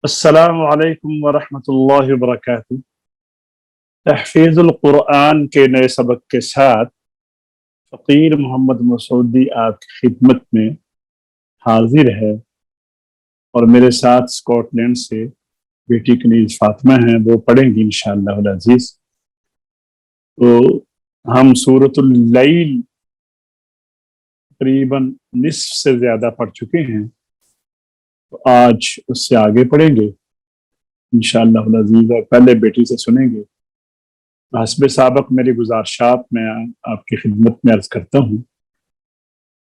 अस्सलामु अलैकुम वरहमतुल्लाहि वबरकातुहू। तहफ़ीज़ुल कुरान के नए सबक के साथ फ़कीर मोहम्मद मसूदी आपकी खिदमत में हाजिर है और मेरे साथ स्कॉटलैंड से बेटी कनीज़ फातिमा हैं, वो पढ़ेंगी इंशाअल्लाह अज़ीज़। तो हम सूरतुल लैल तकरीबन निस्फ से ज़्यादा पढ़ चुके हैं, तो आज उससे आगे पढ़ेंगे इंशाअल्लाह अज़ीज़ और पहले बेटी से सुनेंगे। हस्ब साबक मेरी गुज़ारिशात मैं आपकी खिदमत में अर्ज़ करता हूँ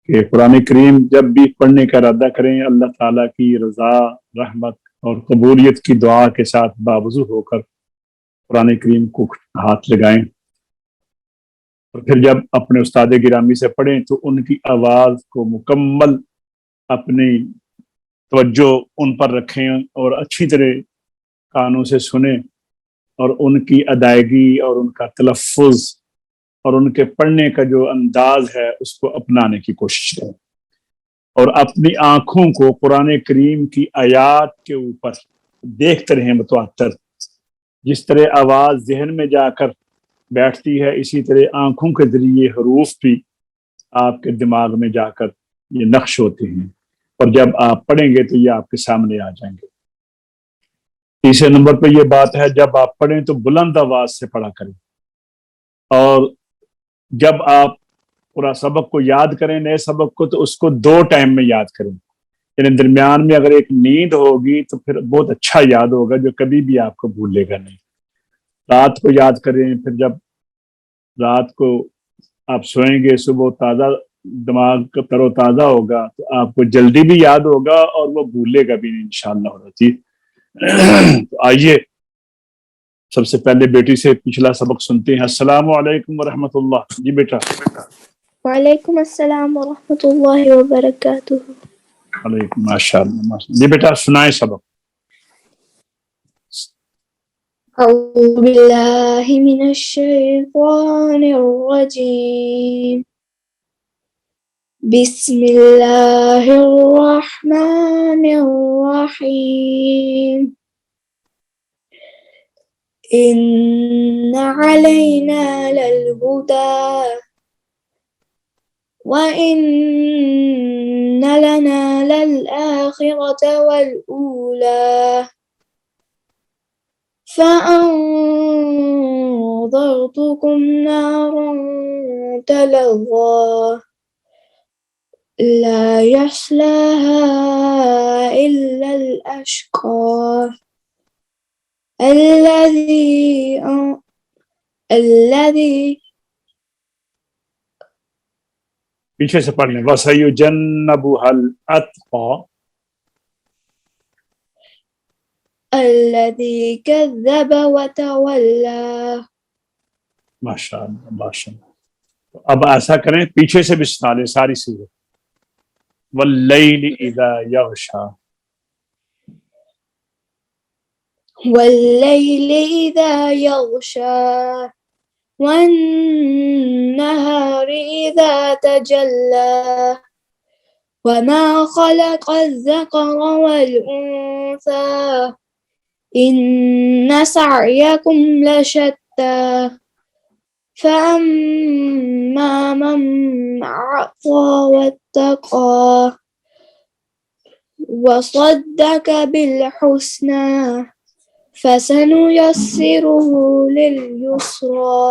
कि कुरान करीम जब भी पढ़ने का इरादा करें, अल्लाह ताला की रज़ा, रहमत और कबूलियत की दुआ के साथ बावजू होकर कुरान करीम को हाथ लगाएं और फिर जब अपने उस्ताद गिरामी से पढ़ें तो उनकी आवाज़ को मुकम्मल अपनी तवज्जो उन पर रखें और अच्छी तरह कानों से सुने और उनकी अदायगी और उनका तलफ़्फ़ुज़ और उनके पढ़ने का जो अंदाज है उसको अपनाने की कोशिश करें और अपनी आंखों को कुरान करीम की आयात के ऊपर देखते रहें मुतवातर। जिस तरह आवाज़ जहन में जाकर बैठती है, इसी तरह आंखों के जरिए हरूफ भी आपके दिमाग में जाकर ये नक्श होते हैं और जब आप पढ़ेंगे तो ये आपके सामने आ जाएंगे। तीसरे नंबर पर यह बात है, जब आप पढ़ें तो बुलंद आवाज से पढ़ा करें और जब आप पूरा सबक को याद करें, नए सबक को, तो उसको 2 टाइम में याद करें। यानी दरमियान में अगर एक नींद होगी तो फिर बहुत अच्छा याद होगा, जो कभी भी आपको भूलेगा नहीं। रात को याद करें, फिर जब रात को आप सोएंगे, सुबह ताज़ा दिमाग का तरोताज़ा होगा तो आपको जल्दी भी याद होगा और वो भूलेगा भी नहीं इंशाअल्लाह। तो आइए सबसे पहले बेटी से पिछला सबक सुनते हैं। अस्सलामु अलैकुम वरहमतुल्लाह। जी बेटा। वालेकुम अस्सलाम वरहमतुल्लाहि वबरकातुहू। वालेकुम माशाअल्लाह। जी बेटा सुनाए सबक। अऊज़ु बिल्लाहि मिनश शैतानिर रजीम। बिस्मिल्लाहिर रहमानिर रहीम। इन्ना अलैना लल हुदा व इन्ना लना लल आखिरता वल ऊला فأنظرتكم نارا تلظى لا يصلاها إلا الأشقى الذي पीछे से पढ़ लें। वसयुजन्नबुहल अत्क़ा। الذي كذب वतवल्ला। माशाअल्लाह माशाअल्लाह। तो अब ऐसा करें, पीछे से भी सुना लें सारी सूरत। वल्लैलि इज़ा यग़शा। वल्लैलि इज़ा यग़शा वन्नहारि इज़ा तजल्ला वमा खलक़ल ज़करा वल उन्सा इन्न सअयकुम लशत्ता फअम्मा मन अअता वत्तक़ा वصدق بالحسنى فسنيسره لليسرى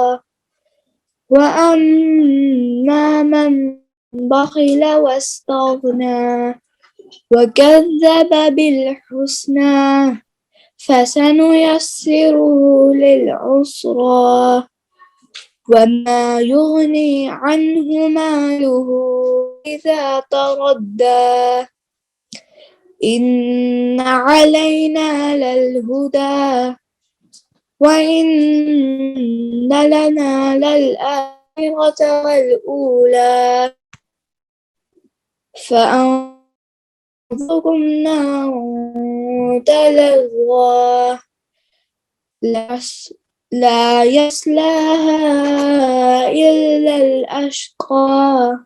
وأما من بخل واستغنى وكذب بالحسنى فسنيسره للعسرى وما يغني عنه ماله إذا تردى إن علينا للهدى وإن لنا للآخرة والأولى فأنظركم نارا تلظى لا يصلاها إلا الأشقى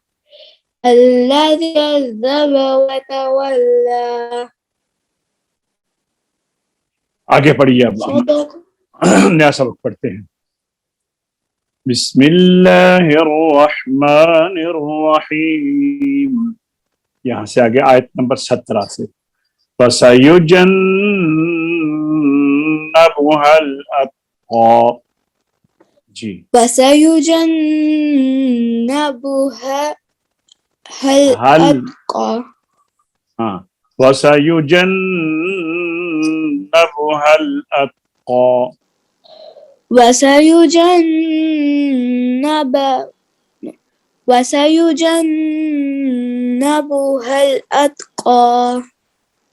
الذي كذب وتولى आगे पढ़िए, अब हम صدق नया सबक पढ़ते हैं। बिस्मिल्लाहिर्रहमानिर्रहीम। यहाँ से आगे आयत नंबर 17 से। फसयुजन्नबुहल अत्क़ा। जी। وسيجنبها हल الأتقى हाँ, वसयुजन्नबुहल अत्क़ा। وسيجنب وسيجنبها الأتقى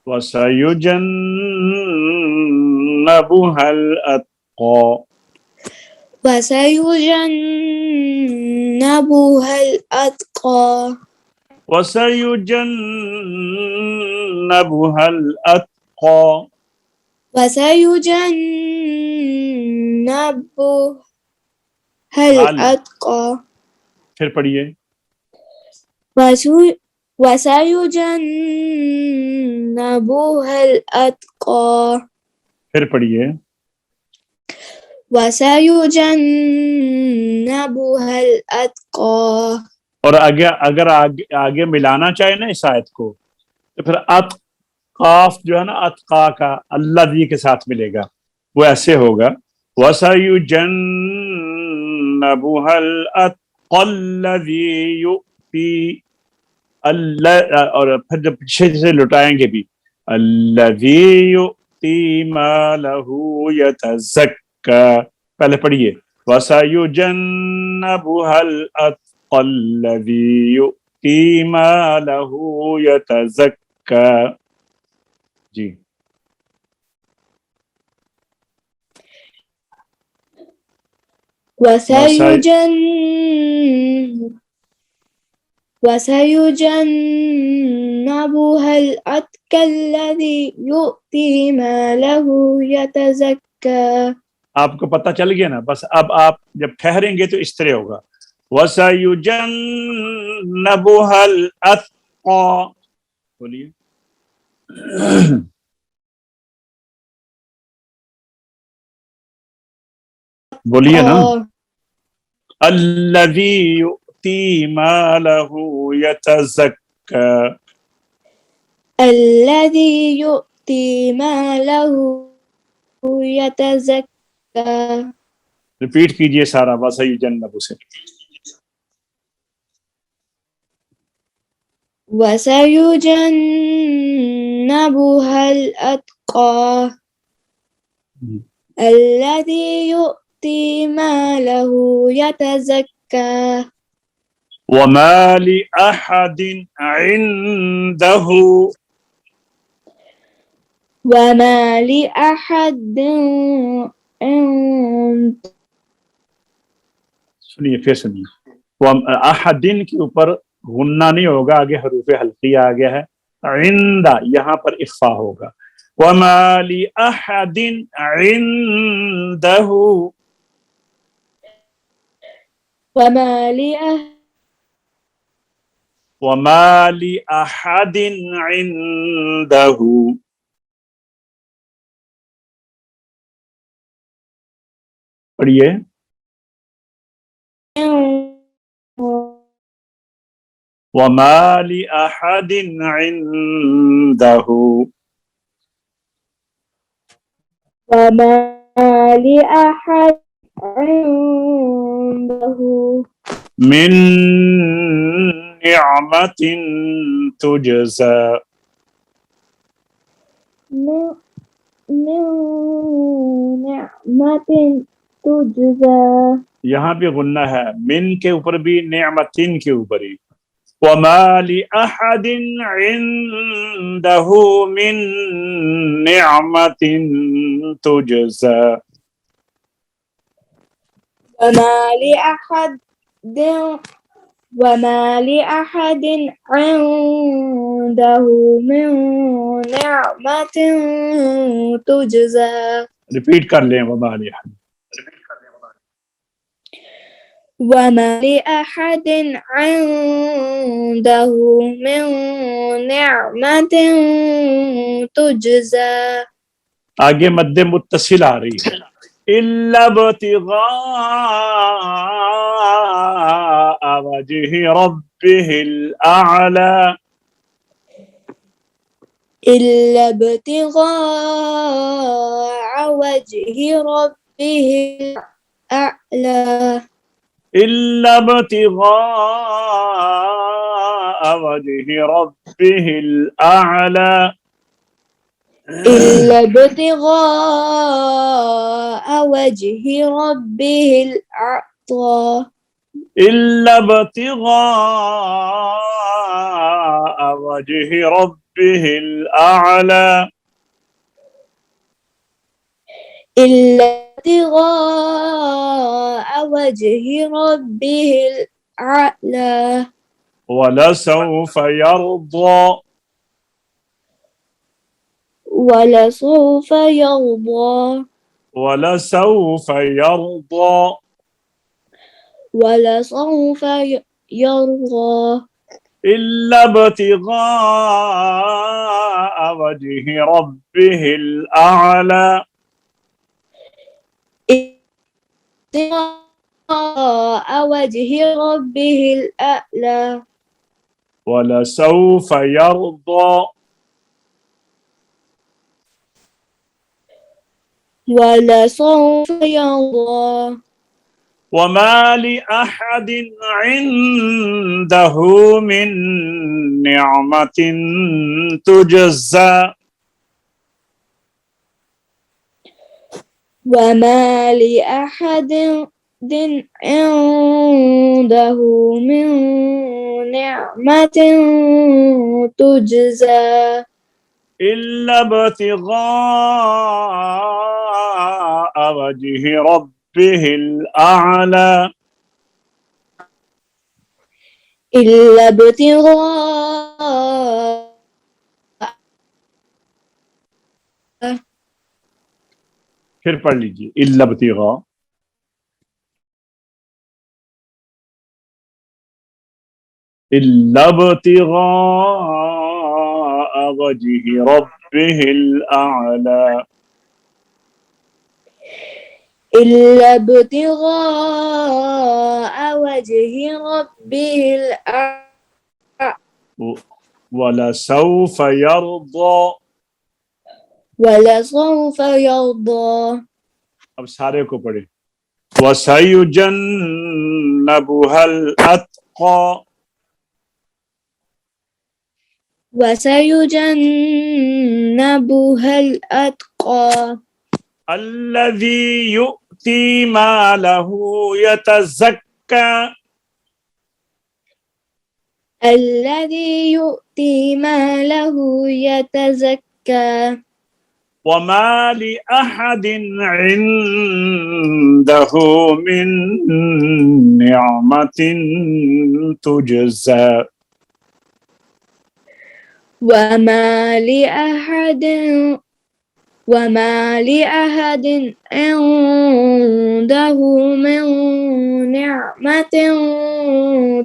वसयुजन्नबुहल अत्क़ा। وسيجنبها الأتقى वसयुजन्नबुहल अत्क़ा। وسيجنبها हल الأتقى फिर पढ़िए। وسيجنبها الأتقى फिर पढ़िए। وسيجنبها الأتقى और अगर आगे मिलाना चाहे ना इस आयत को, तो फिर काफ जो है ना अत्का का अल्लाज़ी के साथ मिलेगा। वो ऐसे होगा, वसयुजन्नबुहल अत्क़ल्लज़ी युती अल्लाह, और फिर जब पीछे से लुटाएंगे भी, अल्लज़ी युती मालहू यतज़क्का। पहले पढ़िए, वसयुजन्नबुहल अत्क़ल्लज़ी युती मालहू यतज़क्का। जी। وسيجنبها الأتقى الذي يؤتي ماله يتزكى आपको पता चल गया ना। बस अब आप जब ठहरेंगे तो इस तरह होगा, वसयुजन्नबुहल अत्क़ा। बोलिए। बोलिए ना। अल्लज़ी युती मालहू यतज़क्का। الذي يؤتي ماله يتزكى रिपीट कीजिए सारा वसयुजन्नबु से। وسيجنبها الأتقى الذي يؤتي ماله يتزكى वमा लिअहदिन इंदहु وما لأحد عند सुनिए, फिर सुनिए। अहदिन के ऊपर गुन्ना नहीं होगा, आगे हरूफ हल्किया आ गया है। इंदा यहाँ पर इख्फा होगा। वमा लिअहदिन इंदहु وما لأحد वमा लिअहदिन इंदहु। पढ़िए। वमा लिअहदिन इंदहु وما لأحد عنده मिन निअमतिन तुजज़ा। من نعمة تجزى यहाँ भी गुन्ना है, मिन के ऊपर भी, निअमतिन के ऊपर ही। वमा लिअहदिन इंदहु मिन निअमतिन तुजज़ा। وما لأحد وما لأحد عنده من نعمة تجزى रिपीट कर लें, वमा लिअहदिन। وما لأحد عنده من نعمة تجزى आगे मद्दे मुत्तसिल आ रही है, इल्ला बतिगा वजहि रब्बिहिल आला, إلا ابتغاء وجه ربه الأعلى इल्ला बतिगा वजहि रब्बिहिल आला, إلا ابتغاء وجه ربه الأعلى إلا ابتغاء وجه ربه الأعلى، إلا ابتغاء وجه ربه الأعلى ولسوف يرضى، ولسوف يرضى ولسوف يرضى، ولسوف يرضى إلا ابتغاء وجه ربه الأعلى، ابتغاء وجه ربه الأعلى ولسوف يرضى، ولسوف يرضى وما لأحد عنده من نعمة تجزى، وما لأحد عنده من نعمة تجزى إلا ابتغاء وجه ربه الأعلى، إلا ابتغاء फिर पढ़ लीजिए, इल्ला इब्तिगा, इल्ला इब्तिगा वजहि रब्बिहिल आला, إلا ابتغاء وجه ربه الأعلى ولسوف يرضى, ولسوف يرضى अब सारे को पढ़े, वसयुजन्नबुहल अत्क़ा, وسيجنبها الأتقى الذي युति मालहु यतज़क्का, الذي يؤتي ماله يتزكى وما لأحد عنده من نعمة تجزى، وما لأحد عنده من نعمة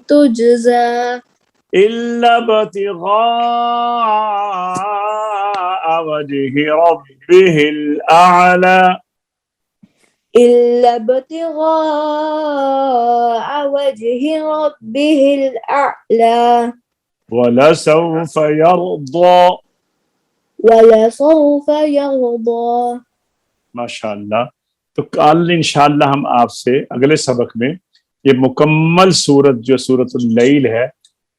تجزى إلا ابتغاء وجه ربه الأعلى، إلا ابتغاء وجه ربه الأعلى ولسوف يرضى, ولسوف يرضى माशाअल्लाह। तो कल इंशाअल्लाह हम आपसे अगले सबक में ये मुकम्मल सूरत जो सूरतुल लैल है,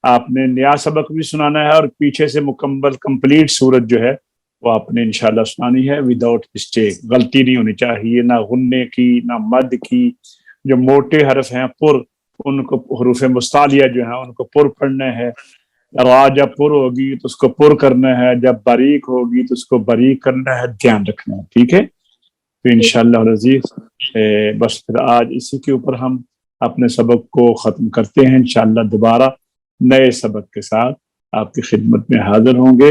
आपने नया सबक भी सुनाना है और पीछे से मुकम्मल कंप्लीट सूरत जो है वो आपने इंशाअल्लाह सुनानी है विदाउट मिस्टेक, गलती नहीं होनी चाहिए, ना गुन्ने की ना मद की। जो मोटे हरफ हैं पुर, उनको हरूफ मुस्तालिया जो है उनको पुर पढ़ना है। रा जब पुर होगी तो उसको पुर करना है, जब बारीक होगी तो उसको बारीक करना है, ध्यान रखना है, ठीक है। तो इंशाअल्लाह अज़ीज़ बस फिर आज इसी के ऊपर हम अपने सबक को ख़त्म करते हैं। इंशाअल्लाह दोबारा नए सबक के साथ आपकी खिदमत में हाजिर होंगे।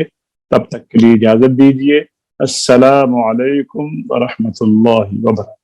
तब तक के लिए इजाज़त दीजिए। अस्सलामु अलैकुम व रहमतुल्लाहि व बरकातहू।